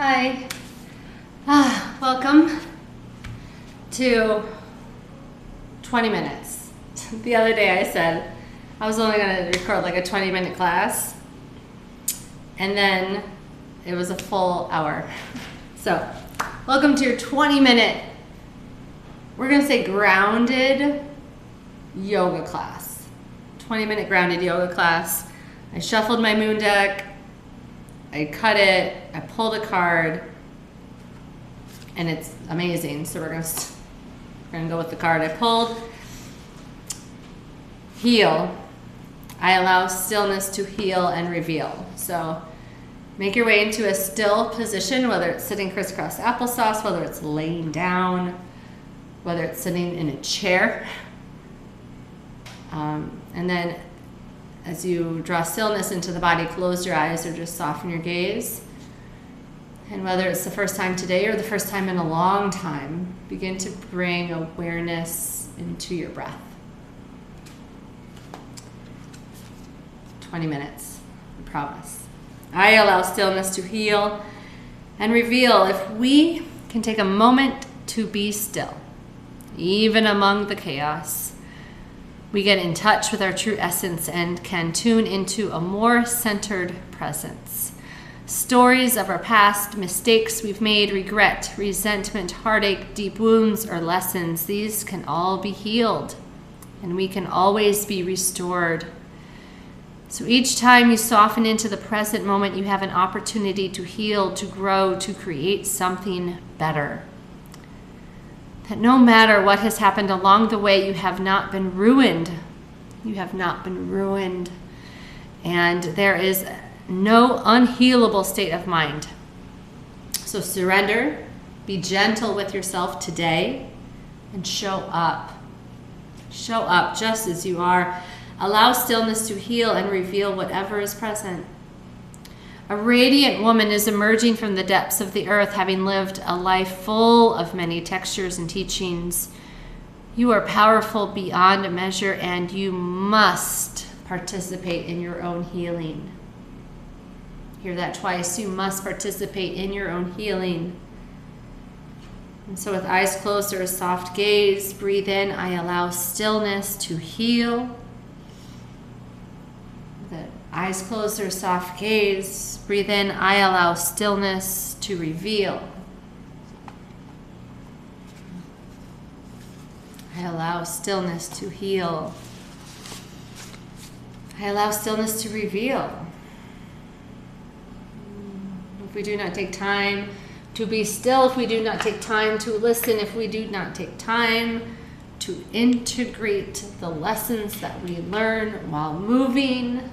Hi. Welcome to 20 minutes. The other day I said I was only going to record like a 20-minute class, and then it was a full hour. So, welcome to your 20-minute, we're going to say grounded yoga class. 20-minute grounded yoga class. I shuffled my moon deck. I cut it, I pulled a card, and it's amazing. So we're gonna go with the card I pulled. Heal. I allow stillness to heal and reveal. So make your way into a still position, whether it's sitting crisscross applesauce, whether it's laying down, whether it's sitting in a chair. And then as you draw stillness into the body, close your eyes or just soften your gaze. And whether it's the first time today or the first time in a long time, begin to bring awareness into your breath. 20 minutes, I promise. I allow stillness to heal and reveal. If we can take a moment to be still, even among the chaos, we get in touch with our true essence and can tune into a more centered presence. Stories of our past, mistakes we've made, regret, resentment, heartache, deep wounds, or lessons, these can all be healed, and we can always be restored. So each time you soften into the present moment, you have an opportunity to heal, to grow, to create something better. That no matter what has happened along the way, you have not been ruined. You have not been ruined. And there is no unhealable state of mind. So surrender, be gentle with yourself today, and show up. Show up just as you are. Allow stillness to heal and reveal whatever is present. A radiant woman is emerging from the depths of the earth, having lived a life full of many textures and teachings. You are powerful beyond measure, and you must participate in your own healing. Hear that twice. You must participate in your own healing. And so with eyes closed or a soft gaze, breathe in. I allow stillness to heal. Eyes closed or soft gaze, breathe in. I allow stillness to reveal. I allow stillness to heal. I allow stillness to reveal. If we do not take time to be still, if we do not take time to listen, if we do not take time to integrate the lessons that we learn while moving,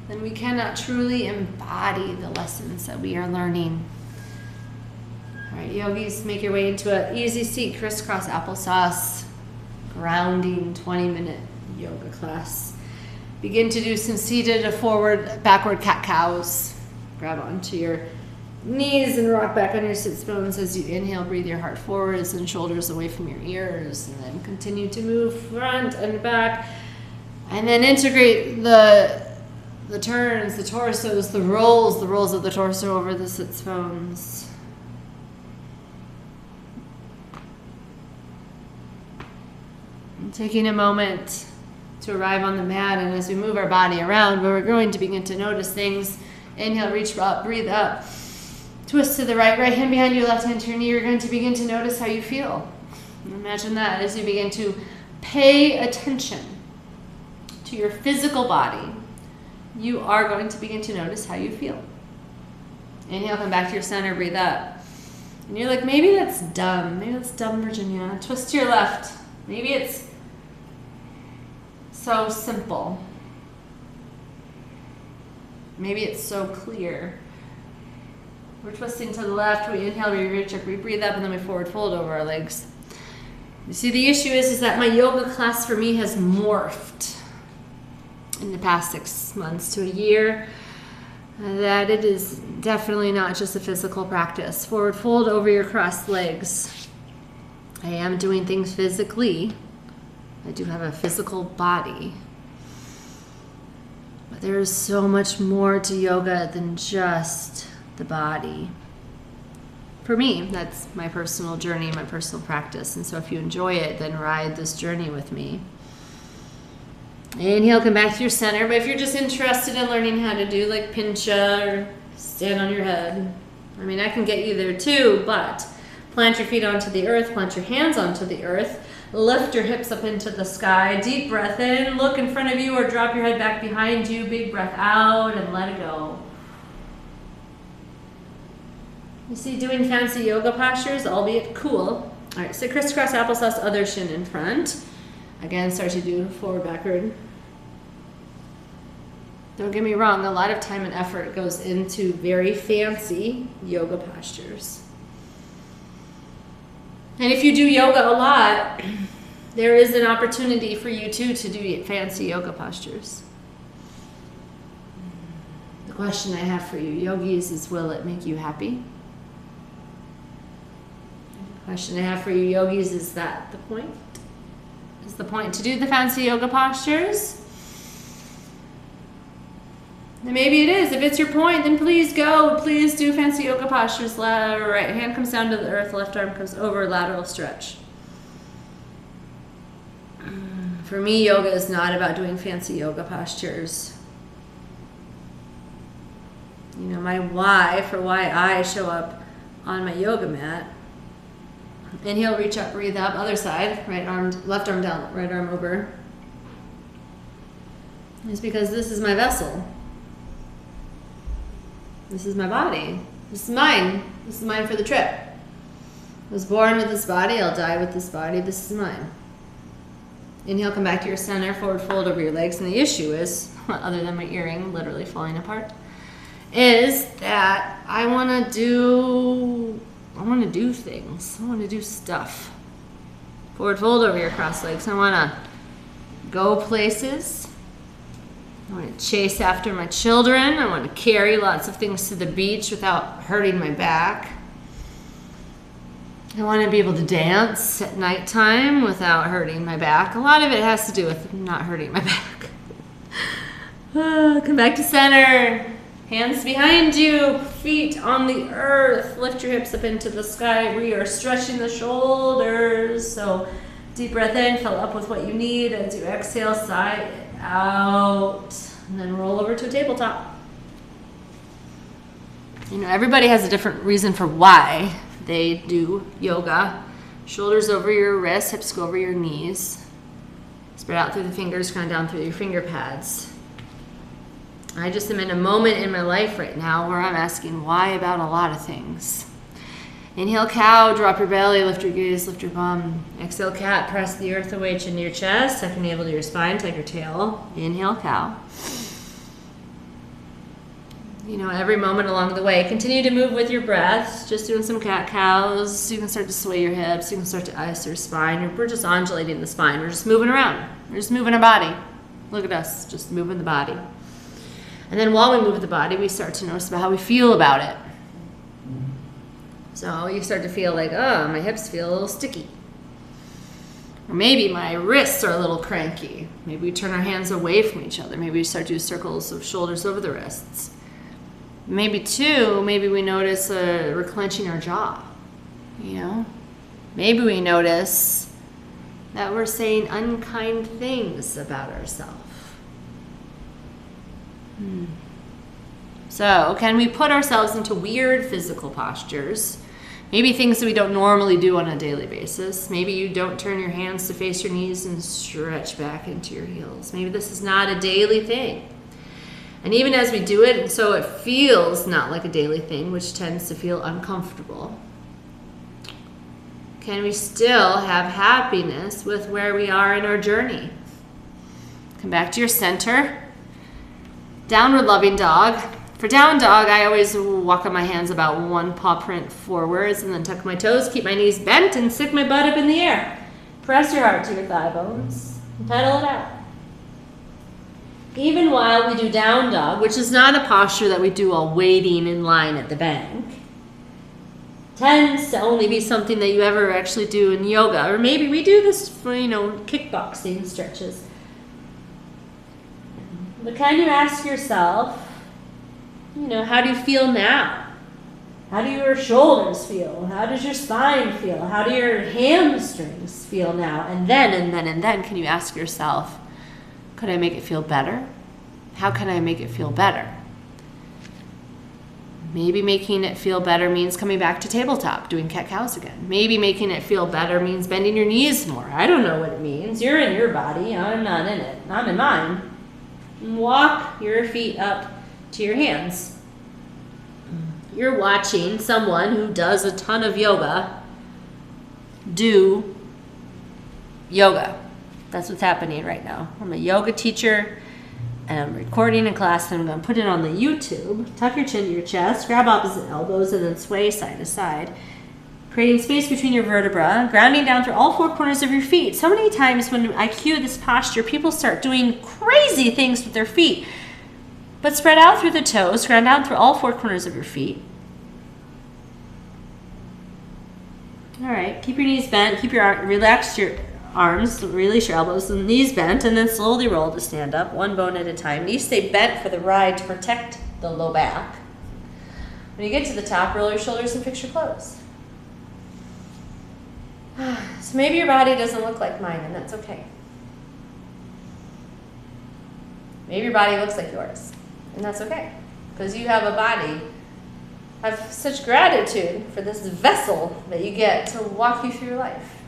then we cannot truly embody the lessons that we are learning. All right, yogis, make your way into an easy seat, crisscross applesauce, grounding 20-minute yoga class. Begin to do some seated, forward, backward cat-cows. Grab onto your knees and rock back on your sits bones as you inhale. Breathe your heart forwards and shoulders away from your ears, and then continue to move front and back, and then integrate the turns, the torsos, the rolls of the torso over the sits bones. And taking a moment to arrive on the mat, and as we move our body around, we're going to begin to notice things. Inhale, reach up, breathe up. Twist to the right hand behind your left hand to your knee. You're going to begin to notice how you feel. Imagine that as you begin to pay attention to your physical body, you are going to begin to notice how you feel. Inhale, come back to your center, breathe up. And you're like, maybe that's dumb. Maybe that's dumb, Virginia. Twist to your left. Maybe it's so simple. Maybe it's so clear. We're twisting to the left. We inhale, we reach up, we breathe up, and then we forward fold over our legs. You see, the issue is that my yoga class for me has morphed in the past 6 months to a year, that it is definitely not just a physical practice. Forward fold over your crossed legs. I am doing things physically. I do have a physical body. But there is so much more to yoga than just the body. For me, that's my personal journey, my personal practice. And so if you enjoy it, then ride this journey with me. Inhale, come back to your center. But if you're just interested in learning how to do like pincha or stand on your head, I mean, I can get you there too, but plant your feet onto the earth, plant your hands onto the earth, lift your hips up into the sky, deep breath in, look in front of you or drop your head back behind you, big breath out and let it go. You see, doing fancy yoga postures, albeit cool. All right, so crisscross applesauce, other shin in front. Again, start to do forward, backward. Don't get me wrong, a lot of time and effort goes into very fancy yoga postures. And if you do yoga a lot, there is an opportunity for you too to do fancy yoga postures. The question I have for you, yogis, is will it make you happy? Question I have for you, yogis, is that the point? Is the point to do the fancy yoga postures? And maybe it is. If it's your point, then please go. Please do fancy yoga postures. Right hand comes down to the earth, left arm comes over, lateral stretch. For me, yoga is not about doing fancy yoga postures. You know, my why for why I show up on my yoga mat. Inhale, reach up, breathe up. Other side, right arm, left arm down, right arm over. It's because this is my vessel. This is my body. This is mine. This is mine for the trip. I was born with this body. I'll die with this body. This is mine. Inhale, come back to your center, forward fold over your legs. And the issue is, other than my earring literally falling apart, is that I want to do things. I want to do stuff. Forward fold over your cross legs. I want to go places. I want to chase after my children. I want to carry lots of things to the beach without hurting my back. I want to be able to dance at nighttime without hurting my back. A lot of it has to do with not hurting my back. Come back to center. Hands behind you, feet on the earth. Lift your hips up into the sky. We are stretching the shoulders. So deep breath in, fill up with what you need. As you exhale, sigh out. And then roll over to a tabletop. You know, everybody has a different reason for why they do yoga. Shoulders over your wrists, hips go over your knees. Spread out through the fingers, kind of down through your finger pads. I just am in a moment in my life right now where I'm asking why about a lot of things. Inhale, cow, drop your belly, lift your gaze, lift your bum. Exhale, cat, press the earth away, chin to your chest, tuck your navel to your spine, tuck your tail. Inhale, cow. You know, every moment along the way, continue to move with your breath, just doing some cat-cows. You can start to sway your hips, you can start to ice your spine. We're just undulating the spine, we're just moving around. We're just moving our body. Look at us, just moving the body. And then while we move the body, we start to notice about how we feel about it. So you start to feel like, oh, my hips feel a little sticky. Or maybe my wrists are a little cranky. Maybe we turn our hands away from each other. Maybe we start to do circles of shoulders over the wrists. Maybe we notice we're clenching our jaw. You know? Maybe we notice that we're saying unkind things about ourselves. So, can we put ourselves into weird physical postures? Maybe things that we don't normally do on a daily basis. Maybe you don't turn your hands to face your knees and stretch back into your heels. Maybe this is not a daily thing. And even as we do it, so it feels not like a daily thing, which tends to feel uncomfortable. Can we still have happiness with where we are in our journey? Come back to your center. Downward loving dog. For down dog, I always walk on my hands about one paw print forwards and then tuck my toes, keep my knees bent, and stick my butt up in the air. Press your heart to your thigh bones and pedal it out. Even while we do down dog, which is not a posture that we do while waiting in line at the bank, tends to only be something that you ever actually do in yoga. Or maybe we do this for, kickboxing stretches. But can you ask yourself, how do you feel now? How do your shoulders feel? How does your spine feel? How do your hamstrings feel now? And then, can you ask yourself, could I make it feel better? How can I make it feel better? Maybe making it feel better means coming back to tabletop, doing cat-cows again. Maybe making it feel better means bending your knees more. I don't know what it means. You're in your body. I'm not in it. I'm in mine. Walk your feet up to your hands. You're watching someone who does a ton of yoga do yoga. That's what's happening right now. I'm a yoga teacher, and I'm recording a class, and I'm going to put it on the YouTube. Tuck your chin to your chest, grab opposite elbows, and then sway side to side, creating space between your vertebra, grounding down through all four corners of your feet. So many times when I cue this posture, people start doing crazy things with their feet. But spread out through the toes, ground down through all four corners of your feet. All right, keep your knees bent, relax your arms, release your elbows, and knees bent, and then slowly roll to stand up, one bone at a time. Knees stay bent for the ride to protect the low back. When you get to the top, roll your shoulders and fix your clothes. So maybe your body doesn't look like mine, and that's okay. Maybe your body looks like yours, and that's okay, because you have a body. I have such gratitude for this vessel that you get to walk you through life.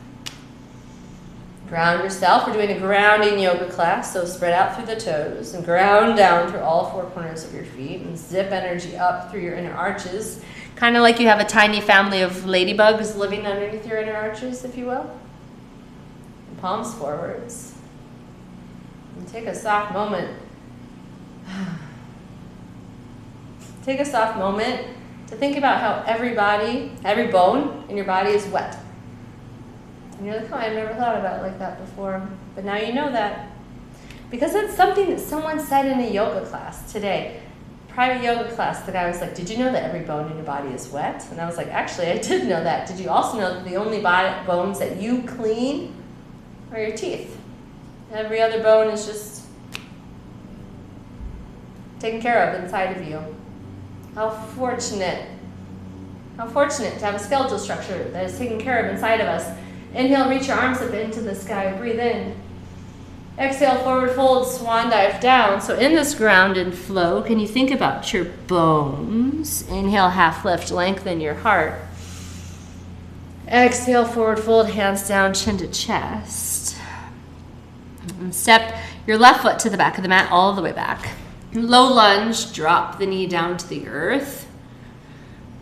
Ground yourself. We're doing a grounding yoga class, so spread out through the toes and ground down through all four corners of your feet and zip energy up through your inner arches, kind of like you have a tiny family of ladybugs living underneath your inner arches, if you will. And palms forwards. And take a soft moment. Take a soft moment to think about how every bone in your body is wet. And you're like, oh, I've never thought about it like that before. But now you know that. Because it's something that someone said in a yoga class today. Private yoga class, the guy was like, did you know that every bone in your body is wet? And I was like, actually, I did know that. Did you also know that the only bones that you clean are your teeth? Every other bone is just taken care of inside of you. How fortunate to have a skeletal structure that is taken care of inside of us. Inhale, reach your arms up into the sky. Breathe in. Exhale, forward fold, swan dive down. So in this grounded flow, can you think about your bones? Inhale, half lift, lengthen your heart. Exhale, forward fold, hands down, chin to chest. And step your left foot to the back of the mat, all the way back. Low lunge, drop the knee down to the earth.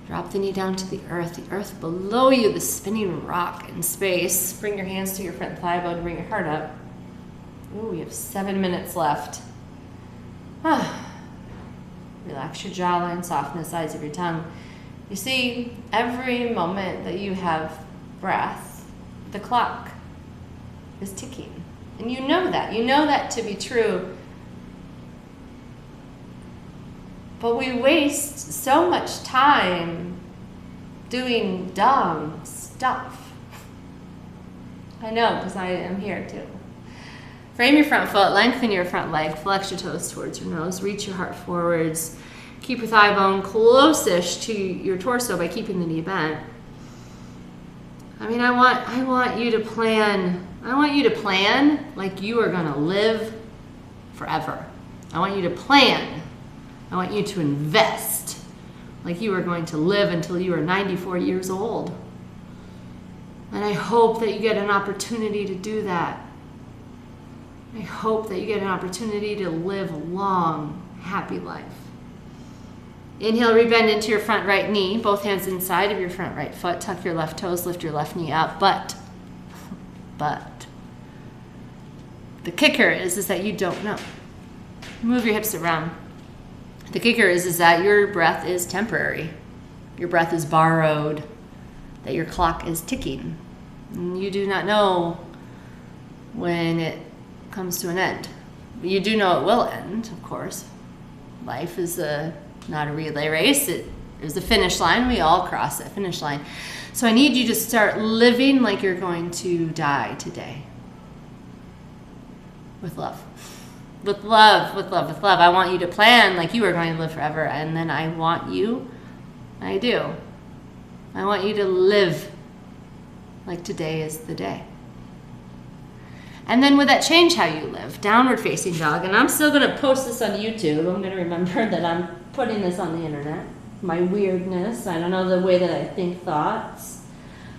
Drop the knee down to the earth below you, the spinning rock in space. Bring your hands to your front thigh bone, bring your heart up. Ooh, we have 7 minutes left. Relax your jawline, soften the sides of your tongue. You see, every moment that you have breath, the clock is ticking. And you know that to be true. But we waste so much time doing dumb stuff. I know, because I am here too. Frame your front foot, lengthen your front leg, flex your toes towards your nose, reach your heart forwards. Keep your thigh bone close-ish to your torso by keeping the knee bent. I mean, I want you to plan like you are going to live forever. I want you to plan. I want you to invest like you are going to live until you are 94 years old. And I hope that you get an opportunity to do that. I hope that you get an opportunity to live a long, happy life. Inhale, rebend into your front right knee, both hands inside of your front right foot. Tuck your left toes, lift your left knee up. But the kicker is that you don't know. Move your hips around. The kicker is that your breath is temporary. Your breath is borrowed, that your clock is ticking. And you do not know when it comes to an end. You do know it will end, of course. Life is not a relay race. There's a finish line. We all cross that finish line. So I need you to start living like you're going to die today. With love. with love, with love, with love. I want you to plan like you are going to live forever. And then I want you, I want you to live like today is the day. And then would that change how you live? Downward facing dog. And I'm still going to post this on YouTube. I'm going to remember that I'm putting this on the internet. My weirdness. I don't know, the way that I think thoughts.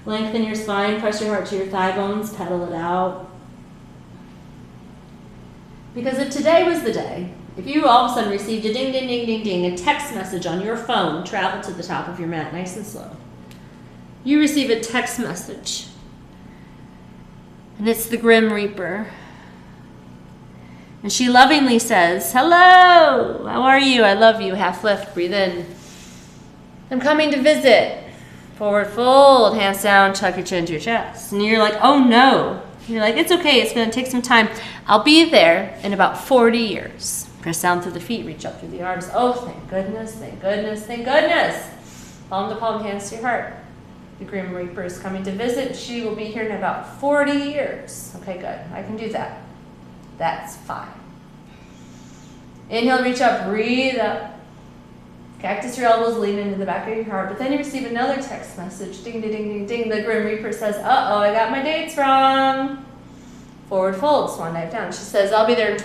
Lengthen your spine. Press your heart to your thigh bones. Pedal it out. Because if today was the day, if you all of a sudden received a ding, ding, ding, ding, ding, a text message on your phone, travel to the top of your mat nice and slow. You receive a text message. And it's the Grim Reaper. And she lovingly says, hello, how are you? I love you. Half lift, breathe in. I'm coming to visit. Forward fold, hands down, tuck your chin to your chest. And you're like, oh no. You're like, it's okay, it's going to take some time. I'll be there in about 40 years. Press down through the feet, reach up through the arms. Oh, thank goodness, thank goodness, thank goodness. Palm to palm, hands to your heart. The Grim Reaper is coming to visit. She will be here in about 40 years. Okay, good. I can do that. That's fine. Inhale, reach up, breathe up. Cactus your elbows, lean into the back of your heart. But then you receive another text message. Ding, ding, ding, ding, ding. The Grim Reaper says, uh-oh, I got my dates wrong. Forward fold, swan dive down. She says, I'll be there in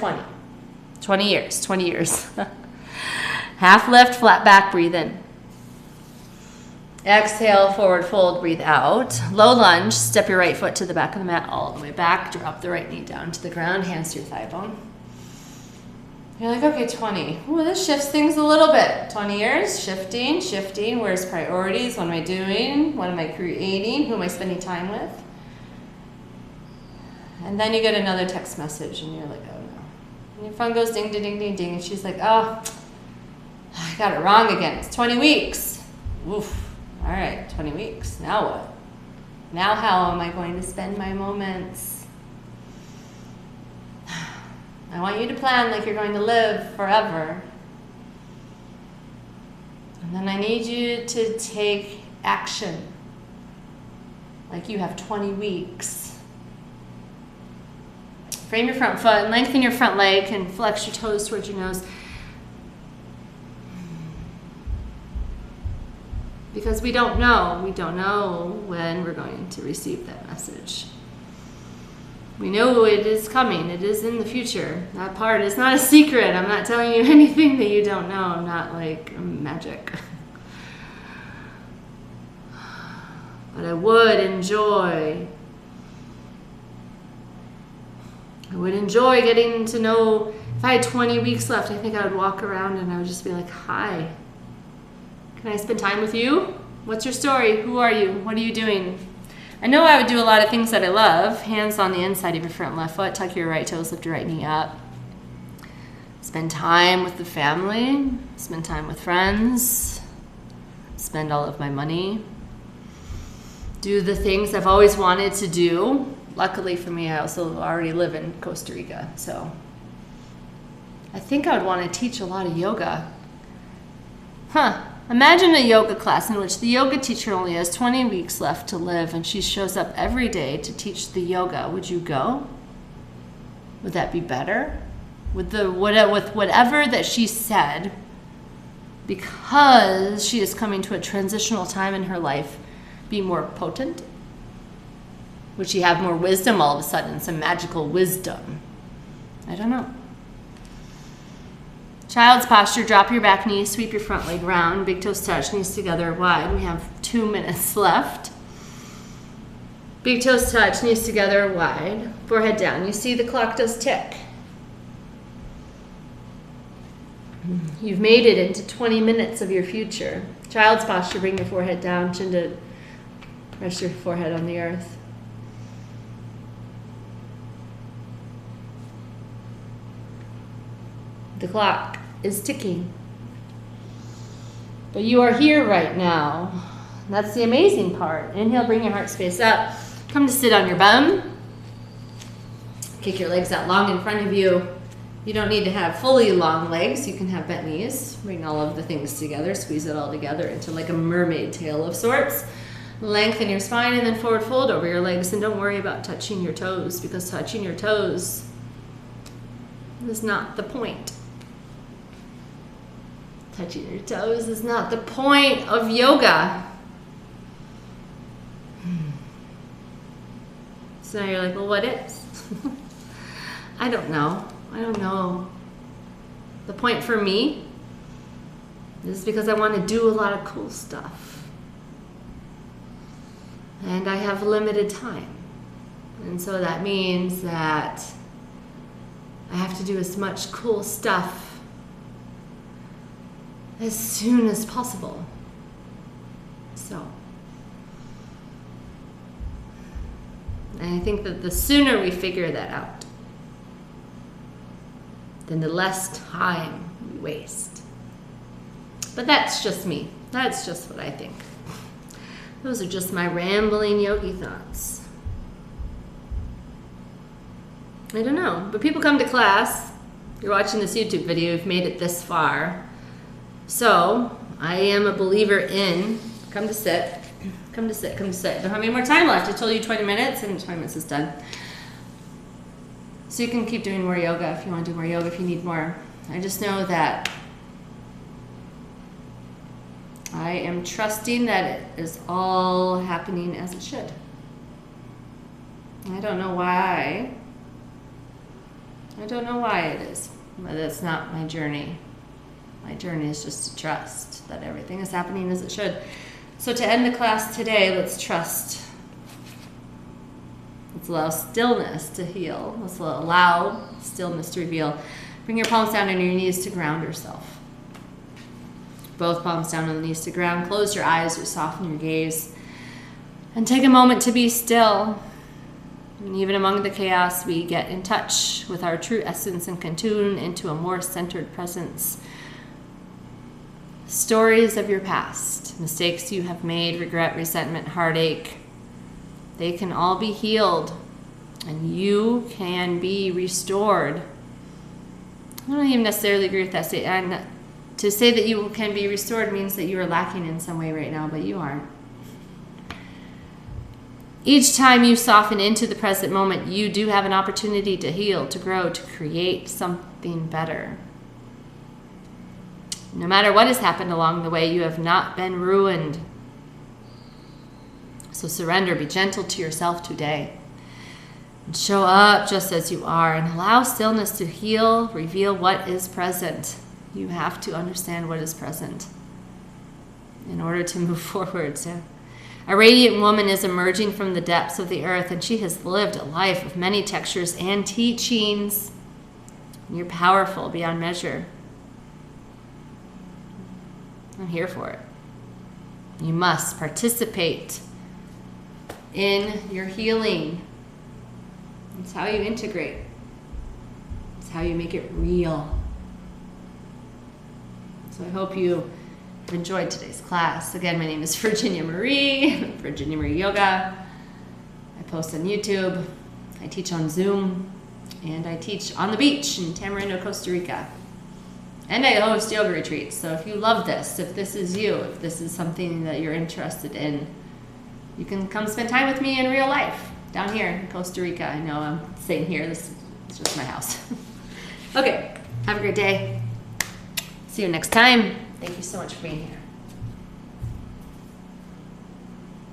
20 years, 20 years. Half lift, flat back, breathe in. Exhale, forward fold, breathe out. Low lunge, step your right foot to the back of the mat all the way back. Drop the right knee down to the ground, hands to your thigh bone. You're like, okay, 20. Ooh, this shifts things a little bit. 20 years, shifting. Where's priorities? What am I doing? What am I creating? Who am I spending time with? And then you get another text message and you're like, oh no. And your phone goes ding, ding, ding, ding, ding. And she's like, oh, I got it wrong again. It's 20 weeks. Oof. All right, 20 weeks. Now what? Now how am I going to spend my moments? I want you to plan like you're going to live forever. And then I need you to take action like you have 20 weeks. Frame your front foot and lengthen your front leg and flex your toes towards your nose. Because we don't know when we're going to receive that message. We know it is coming, it is in the future. That part is not a secret. I'm not telling you anything that you don't know. I'm not like magic. But I would enjoy getting to know, if I had 20 weeks left, I think I would walk around and I would just be like, hi. Can I spend time with you? What's your story? Who are you? What are you doing? I know I would do a lot of things that I love. Hands on the inside of your front left foot. Tuck your right toes, lift your right knee up. Spend time with the family. Spend time with friends. Spend all of my money. Do the things I've always wanted to do. Luckily for me, I also already live in Costa Rica. So I think I would want to teach a lot of yoga. Imagine a yoga class in which the yoga teacher only has 20 weeks left to live and she shows up every day to teach the yoga. Would you go? Would that be better? With whatever that she said, because she is coming to a transitional time in her life, be more potent? Would she have more wisdom all of a sudden, some magical wisdom? I don't know. Child's posture, drop your back knee, sweep your front leg round, big toes touch, knees together wide. We have 2 minutes left. Big toes touch, knees together wide, forehead down. You see the clock does tick. You've made it into 20 minutes of your future. Child's posture, bring your forehead down, chin to rest your forehead on the earth. The clock is ticking. But you are here right now. That's the amazing part. Inhale, bring your heart space up. Come to sit on your bum. Kick your legs out long in front of you. You don't need to have fully long legs. You can have bent knees. Bring all of the things together. Squeeze it all together into like a mermaid tail of sorts. Lengthen your spine and then forward fold over your legs. And don't worry about touching your toes, because touching your toes is not the point. Touching your toes is not the point of yoga. So now you're like, well, what is? I don't know. The point for me is because I want to do a lot of cool stuff. And I have limited time. And so that means that I have to do as much cool stuff as soon as possible. So, and I think that the sooner we figure that out, then the less time we waste. But that's just me. That's just what I think. Those are just my rambling yogi thoughts. I don't know, but people come to class. You're watching this YouTube video, you've made it this far. So, I am a believer in, come to sit. Don't have any more time left. I told you 20 minutes, and 20 minutes is done. So you can keep doing more yoga if you want to do more yoga, if you need more. I just know that I am trusting that it is all happening as it should. I don't know why. I don't know why it is, but it's not my journey. My journey is just to trust that everything is happening as it should. So to end the class today, let's trust. Let's allow stillness to heal. Let's allow stillness to reveal. Bring your palms down on your knees to ground yourself. Both palms down on the knees to ground. Close your eyes or soften your gaze. And take a moment to be still. And even among the chaos, we get in touch with our true essence and can tune into a more centered presence. Stories of your past, mistakes you have made, regret, resentment, heartache, they can all be healed and you can be restored. I don't even necessarily agree with that statement. To say that you can be restored means that you are lacking in some way right now, but you aren't. Each time you soften into the present moment, you do have an opportunity to heal, to grow, to create something better. No matter what has happened along the way, you have not been ruined. So surrender, be gentle to yourself today. And show up just as you are and allow stillness to heal, reveal what is present. You have to understand what is present in order to move forward. So, a radiant woman is emerging from the depths of the earth, and she has lived a life of many textures and teachings. You're powerful beyond measure. I'm here for it. You must participate in your healing. It's how you integrate. It's how you make it real. So I hope you enjoyed today's class. Again, my name is Virginia Marie, Virginia Marie Yoga. I post on YouTube, I teach on Zoom, and I teach on the beach in Tamarindo, Costa Rica. And I host yoga retreats. So if you love this, if this is you, if this is something that you're interested in, you can come spend time with me in real life down here in Costa Rica. I know I'm sitting here, this is just my house. Okay, have a great day. See you next time. Thank you so much for being here.